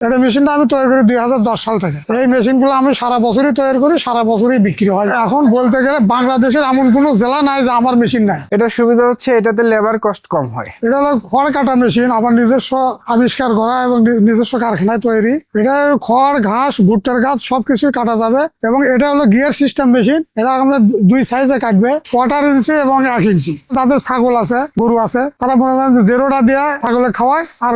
এটা মেশিনটা আমি তৈরি করি 2010 সাল থেকে। এই মেশিনগুলো আমি সারা বছরই তৈরি করি, সারা বছরই বিক্রি হয়। এখন বলতে গেলে বাংলাদেশের এমন কোনো জেলা নাই যে আমার মেশিন নাই। এটার সুবিধা হচ্ছে এটাতে লেবার কস্ট কম হয়। এটা হলো খড় কাটা মেশিন, আমার নিজস্ব আবিষ্কার করা এবং নিজস্ব কারখানায় তৈরি। এটা খড়, ঘাস, ভুট্টার গাছ সবকিছুই কাটা যাবে। এবং এটা হলো গিয়ার সিস্টেম মেশিন। এটা আমরা দুই সাইজে কাটবে, 1/4 ইঞ্চি এবং 1 ইঞ্চি। তাদের ছাগল আছে, গরু আছে, তারা মনে করেন 0টা দিয়ে ছাগলে খাওয়ায়, আর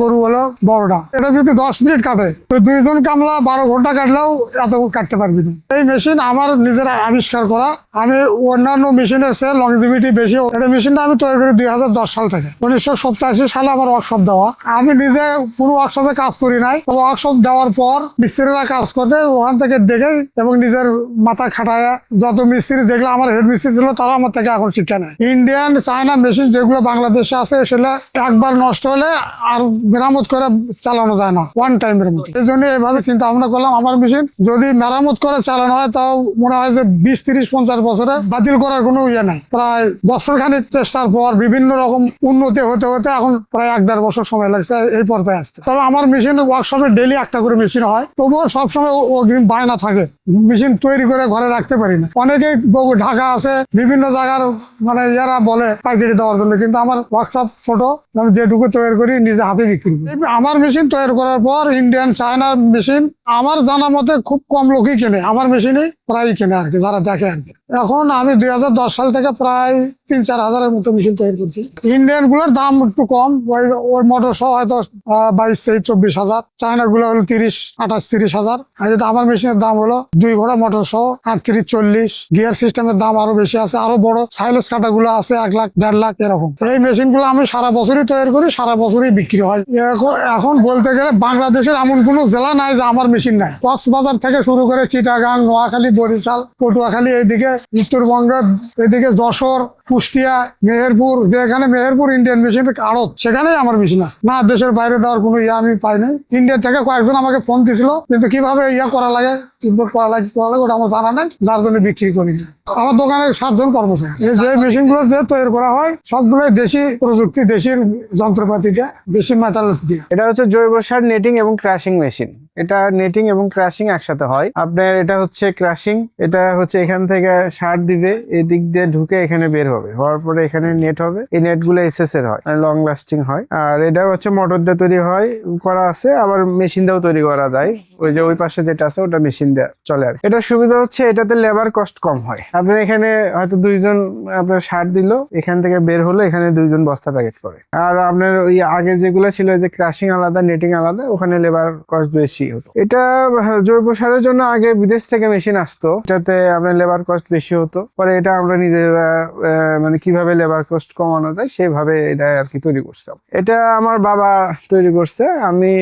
গরু হলো বড়টা। এটা যদি 10 মিনিট কাটে তো 2 জন কামলা 12 ঘন্টা কাটলেও এত কাটতে পারবি না। এই মেশিন আমার নিজের আবিষ্কার করা। আমি অন্যান্য মেশিনের চেয়ে লংজিভিটি বেশি। এটা মেশিনটা আমি তৈরি করি 2010 সাল থেকে। 1987 সালে আমার ওয়ার্কশপ দেওয়া। আমি নিজে কোনো ওয়ার্কশপে কাজ করি নাই। ওয়ার্কশপ দেওয়ার পর মিস্ত্রিরা কাজ করতে ওখান থেকে দেখেই এবং নিজের মাথা খাটায় যত মিস্ত্রি যেগুলো আমার হেড মিস্ত্রি ছিল তারা আমার থেকে এখন শিক্ষা নেয়। ইন্ডিয়ান, চায়না মেশিন যেগুলো বাংলাদেশে আছে সেগুলো একবার নষ্ট হলে আর মেরামত করে চালানো যায় না, ওয়ান টাইমের মতো। এই জন্য এইভাবে চিন্তা ভাবনা করলাম আমার মেশিন যদি মেরামত করে চালানো হয় তাও মনে হয় যে 20, 30, 50 বছরে বাতিল করার কোনো ইয়ে নাই। প্রায় বছরখানিক চেষ্টার পর বিভিন্ন রকম উন্নতি হতে হতে এখন প্রায় 1-1.5 বছর সময় লাগছে এই পর্যায়ে আসতে। তবে আমার মেশিনের ওয়ার্কশপে ডেইলি একটা করে মেশিন হয়, তবুও সবসময় অগ্রিম বায়না থাকে, মেশিন তৈরি করে ঘরে রাখতে পারি না। অনেকেই ঢাকা আছে, বিভিন্ন জায়গার মানে ইয়ারা বলে পাইকারি দেওয়ার জন্য, কিন্তু আমার ওয়ার্কশপ ছোট, আমি যেটুকু তৈরি করি নিজে হাতে বিক্রি করি। আমার মেশিন তৈরি করার পর ইন্ডিয়ান, চায়নার মেশিন আমার জানা মতে খুব কম লোকই কেনে, আমার মেশিনই প্রায় কেনে আর কি, যারা দেখে আর কি। এখন আমি 2010 সাল থেকে প্রায় 3-4 হাজারের মতো মেশিন তৈরি করছি। ইন্ডিয়ান গুলোর দাম একটু কম, ওই মোটর সহ হয়তো 22, 23, 24 হাজার। চায়না গুলো হলো 30, 28, 30 হাজার। আর আমার মেশিনের দাম হলো 2 ঘোড়া মোটর সহ 38, 40। গিয়ার সিস্টেমের দাম আরো বেশি আছে, আরো বড় সাইলেস কাটা গুলো আছে 1 লাখ, 1.5 লাখ এরকম। এই মেশিন গুলো আমি সারা বছরই তৈরি করি, সারা বছরই বিক্রি হয়। এখন বলতে গেলে বাংলাদেশের এমন কোনো জেলা নাই যে আমার মেশিন নাই। কক্সবাজার থেকে শুরু করে চিটাগাং, নোয়াখালী, বরিশাল, পটুয়াখালী, এইদিকে উত্তরবঙ্গের এদিকে যশোর, কুষ্টিয়া, মেহেরপুর, যেখানে মেহেরপুর ইন্ডিয়ান মেশিনের আড়ত, সেখানেই আমার মেশিন আছে। না, দেশের বাইরে দেওয়ার কোনো ইয়ে আমি পাই নাই। ইন্ডিয়া থেকে কয়েকজন আমাকে ফোন দিছিল, কিন্তু কিভাবে ইয়া করা লাগে, ইম্পোর্ট করা লাগে ওটা আমার জানা নাই, যার জন্য বিক্রি করি না। আমার দোকানে 7 জন কর্মচারী। যে মেশিন গুলো যে তৈরি করা হয় সবগুলোই দেশি প্রযুক্তি, দেশি যন্ত্রপাতি দিয়ে, দেশি মেটালস দিয়ে। এটা হচ্ছে জৈব সার নেটিং এবং ক্রাশিং মেশিন। এটা নেটিং এবং ক্রাশিং একসাথে হয়। আপনার এটা হচ্ছে ক্রাশিং, এটা হচ্ছে এখান থেকে সার দিবে, এদিক দিয়ে ঢুকে এখানে বের হবে, হওয়ার পরে এখানে নেট হবে। এই নেট গুলো এসএস এর হয়, লং লাস্টিং হয়। আর এটা হচ্ছে মোটর দিয়ে তৈরি হয়, করা আছে, আবার মেশিন দিয়েও তৈরি করা যায়। ওই যে ওই পাশে যেটা আছে ওটা মেশিন দিয়ে চলে। আর এটার সুবিধা হচ্ছে এটাতে লেবার কস্ট কম হয়। আপনার এখানে হয়তো 2 জন আপনার সার দিল, এখান থেকে বের হলো, এখানে 2 জন বস্তা প্যাকেট করে। আর আপনার ওই আগে যেগুলো ছিল যে ক্রাশিং আলাদা, নেটিং আলাদা, ওখানে লেবার কস্ট বেশি হতো। এটা জৈব সারের জন্য আগে বিদেশ থেকে মেশিন আসতো, এটাতে আপনার লেবার কস্ট বেশি হতো। পরে এটা আমরা নিজেরা মানে কিভাবে লেবার কস্ট কমানো যায় সেভাবে এটা আর কি তৈরি করছি। এটা আমার বাবা তৈরি করছে, আমি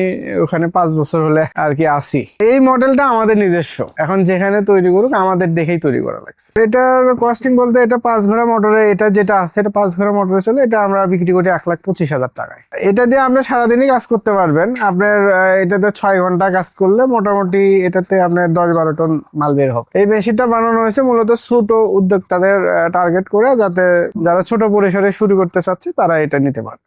ওখানে 5 বছর হলে আর কি আসি। এই মডেলটা আমাদের নিজস্ব, এখন যেখানে তৈরি করুক আমাদের দেখেই তৈরি করা লাগছে। এটার কস্টিং বলতে এটা 5 ঘোড়া মোটরে, এটা যেটা আছে এটা 5 ঘোড়া মোটরে চলে। এটা আমরা বিক্রি করি 1,25,000 টাকায়। এটা দিয়ে আপনি সারাদিনই কাজ করতে পারবেন। আপনার এটাতে 6 ঘন্টা কাজ করলে মোটামুটি এটাতে আপনার 10-12 টন মাল বের হবে। এই মেশিনটা বানানো হয়েছে মূলত ছোট উদ্যোক্তাদের টার্গেট করে, যাতে যারা ছোট পরিসরে শুরু করতে চাচ্ছে তারা এটা নিতে পারে।